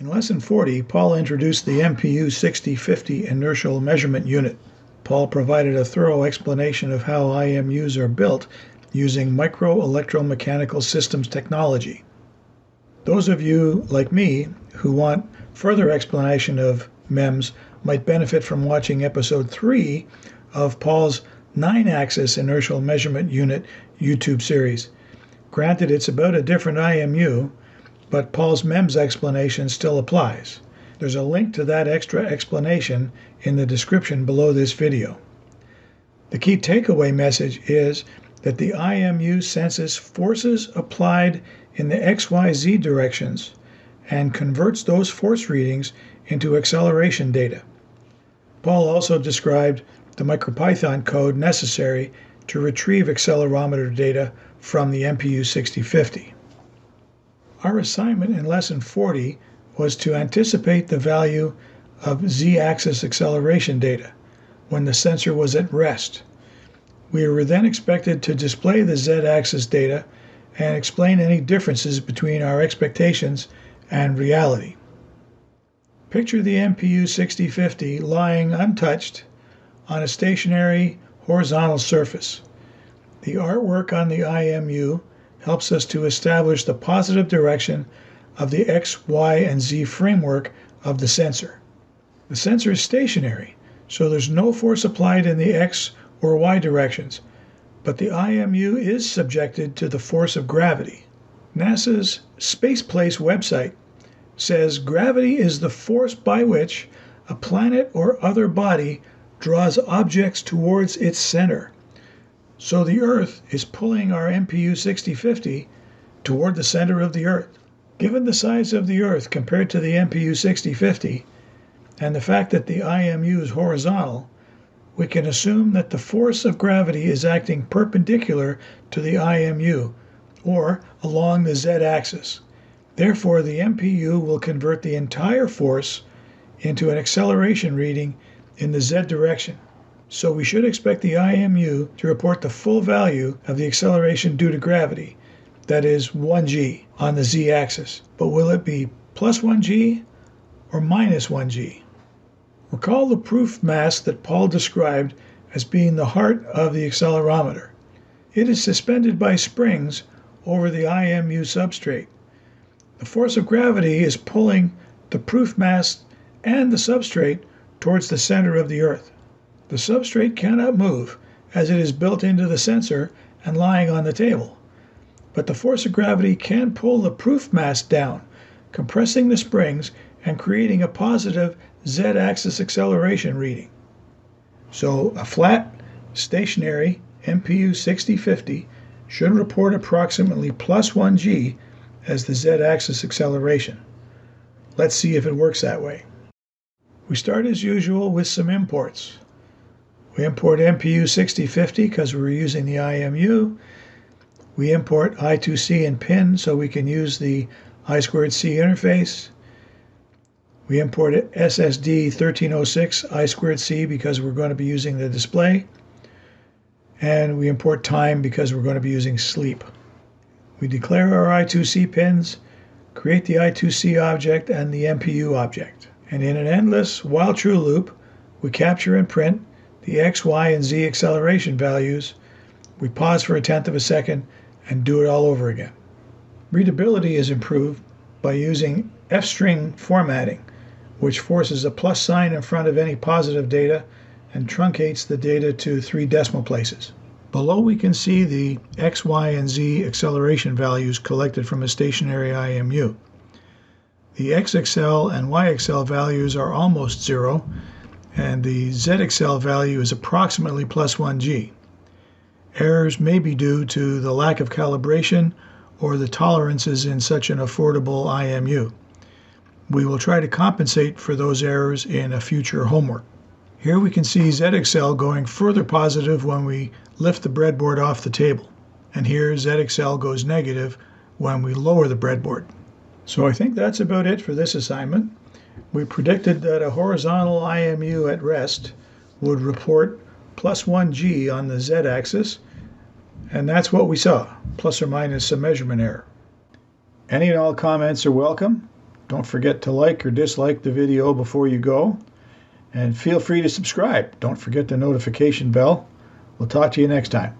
In Lesson 40, Paul introduced the MPU-6050 inertial measurement unit. Paul provided a thorough explanation of how IMUs are built using micro-electromechanical systems technology. Those of you, like me, who want further explanation of MEMS might benefit from watching Episode 3 of Paul's 9-axis inertial measurement unit YouTube series. Granted, it's about a different IMU, but Paul's MEMS explanation still applies. There's a link to that extra explanation in the description below this video. The key takeaway message is that the IMU senses forces applied in the XYZ directions and converts those force readings into acceleration data. Paul also described the MicroPython code necessary to retrieve accelerometer data from the MPU-6050. Our assignment in Lesson 40 was to anticipate the value of z-axis acceleration data when the sensor was at rest. We were then expected to display the z-axis data and explain any differences between our expectations and reality. Picture the MPU-6050 lying untouched on a stationary horizontal surface. The artwork on the IMU helps us to establish the positive direction of the X, Y, and Z framework of the sensor. The sensor is stationary, so there's no force applied in the X or Y directions, but the IMU is subjected to the force of gravity. NASA's Spaceplace website says gravity is the force by which a planet or other body draws objects towards its center. So the Earth is pulling our MPU-6050 toward the center of the Earth. Given the size of the Earth compared to the MPU-6050 and the fact that the IMU is horizontal, we can assume that the force of gravity is acting perpendicular to the IMU, or along the z-axis. Therefore, the MPU will convert the entire force into an acceleration reading in the z direction. So we should expect the IMU to report the full value of the acceleration due to gravity, that is 1g, on the z-axis. But will it be plus 1g or minus 1g? Recall the proof mass that Paul described as being the heart of the accelerometer. It is suspended by springs over the IMU substrate. The force of gravity is pulling the proof mass and the substrate towards the center of the Earth. The substrate cannot move as it is built into the sensor and lying on the table, but the force of gravity can pull the proof mass down, compressing the springs and creating a positive z-axis acceleration reading. So a flat, stationary MPU-6050 should report approximately plus 1g as the z-axis acceleration. Let's see if it works that way. We start as usual with some imports. We import MPU-6050 because we're using the IMU. We import I2C and PIN so we can use the I2C interface. We import SSD 1306 I2C because we're going to be using the display. And we import time because we're going to be using sleep. We declare our I2C pins, create the I2C object and the MPU object. And in an endless while true loop, we capture and print the X, Y, and Z acceleration values. We pause for 1/10 of a second and do it all over again. Readability is improved by using F-string formatting, which forces a plus sign in front of any positive data and truncates the data to 3 decimal places. Below we can see the X, Y, and Z acceleration values collected from a stationary IMU. The XXL and YXL values are almost 0, and the ZXL value is approximately plus 1g. Errors may be due to the lack of calibration or the tolerances in such an affordable IMU. We will try to compensate for those errors in a future homework. Here we can see ZXL going further positive when we lift the breadboard off the table, and here ZXL goes negative when we lower the breadboard. So I think that's about it for this assignment. We predicted that a horizontal IMU at rest would report plus 1g on the z-axis, and that's what we saw, plus or minus a measurement error. Any and all comments are welcome. Don't forget to like or dislike the video before you go. And feel free to subscribe. Don't forget the notification bell. We'll talk to you next time.